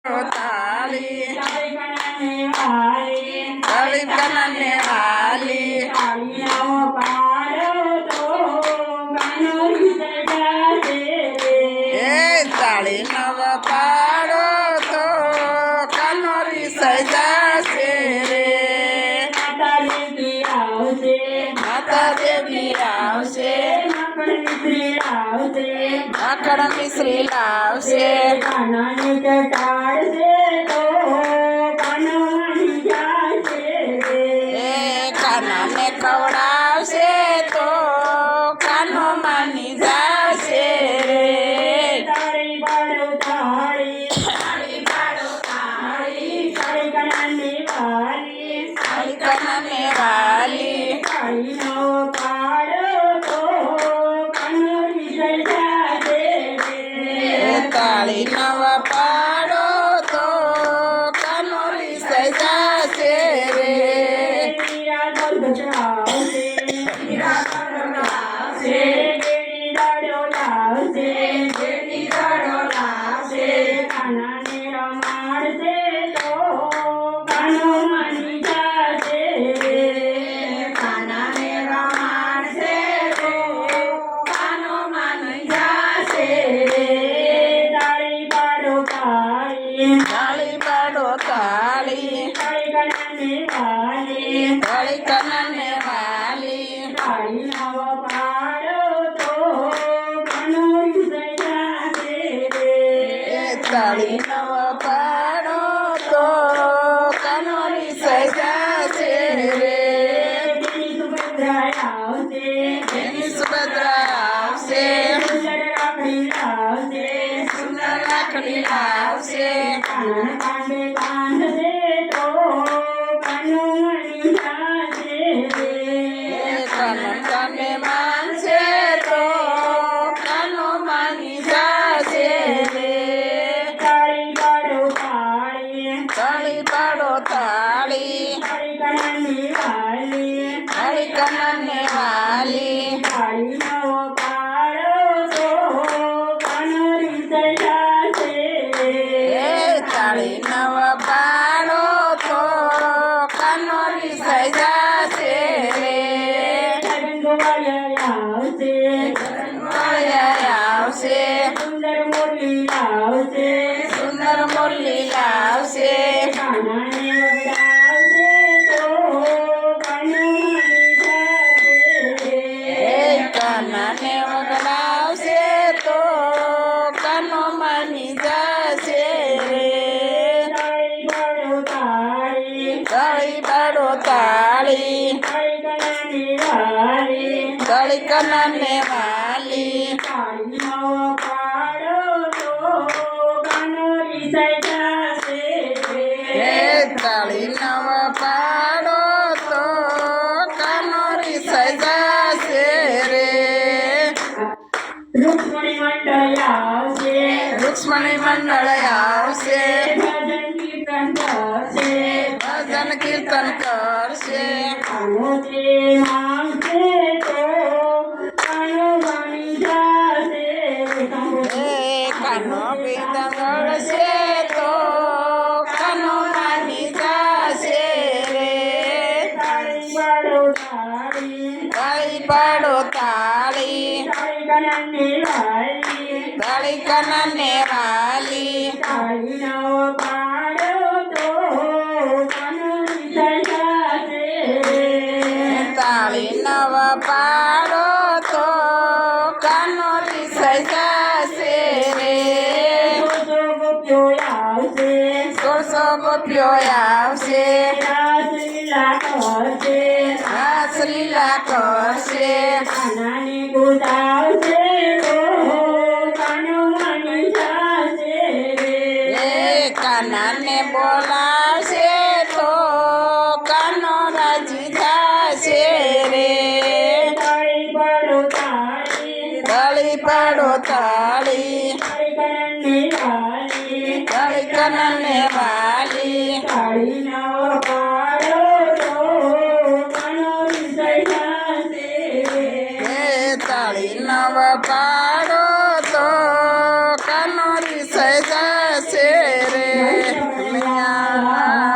તાળી તાળી કનને વાલી તાળી નવ પાડો તો કાનોરી સજાશે રે માતા દેવી આવશે માખણ મિશ્રી લાવશે કાનાને ચટાડશે તો કાનો માની જાશે કાનાને ખવડાવશે તો કાનો માની જાશે તાળી પાડો તાળી તાળી પાડો તાળી તાળી કનાને વાલી તાળી કનને વાલી તાળી નો પાડો તો કાનો વિસર્જાશે તાળી નવ પાડો તો કાનોરી સજાશે રે મીરા ગોલગોલાવશે મીરા ગોલગોલાવશે બેડી દાડો લાવશે બેડી દાડો લાવશે કાનાને રમાડશે તો કાનો માની જાશે કાનાને રમાડશે તો કાનો માની જાશે તાળી પાડો તાળી તાળી પાડો તાળી તાળી કનાને વાલી તાળી કનને વાલી તાળી નવ પાડો તો કાનો વિસર્જાશે તાળી નવ પાડો તો કાનોરી સજાશે રે તેની સુભદ્રા આવશે એની સુભદ્રા આવશે સુંદર રાખડી લાવશે સુંદર રાખડી લાવશે કાનન કાંડે બાંધશે તો કાનો માની જાશે કાનન કાને માનશે તો કાનો માની જાશે રે તાળી પાડો તાળી તાળી પાડો તાળી તાળી કનાની વાલી તાળી કનને વાલી તાળી નવો પાડો તો કાનો વિસર્જાશે તાળી નવ પાડો તો કાનોરી સજાશે રે ગોવાળિયા આવશે વાળિયા આવશે સુંદર મોરલી આવશે સુંદર મુરલી લાવશે કાનાને વગડાવશે તો કાનો માની જાશે કાનાને વગડાવશે તો કાનો માની જશે રે તાળી પાડો તાળી તાળી પાડો તાળી તાળી કનાની વાલી તાળી કનને વાલી તાળી નવો પાડો તો કાનો વિસર્જાશે તાળી નવ પાડો તો કાનોરી સજાશે રે રૂક્ષ્મણી મંડળ આવશે રૂક્ષ્મણી મંડળ આવશે ભજન કીર્તન કરશે ભજન કીર્તન કરશે કાનો તે માંગશે તો કાનો માની જાશે કાનો કીર્તન કરશે તો કાનો માની જશે રે તાળી પાડો તાળી તાળી પાડો તાળી તાળી કનાને વાલી તાળી કનને વાલી તાળી નવો પાડો તો કાનો વિસર્જાશે તાળી નવ પાડો તો કાનોરી સજાશે રે ગોપીઓ આવશે સોળસો ગોપીઓ આવશે રાસલીલા કરશે રાસલીલા કરશે કાનાને ગોતાવશે તો કાનો માની જાશે કાનાને બોલાવશે તો કાનો રાજી થશે રે તાળી પાડો તાળી તાળી પાડો તાળી તાળી કનને વાલી તાળી કનને વાલી તાળી નવો પાડો તો કાનો વિસર્જાશે તાળી નવ પાડો તો કાનોરી સજાશે રે કનૈયા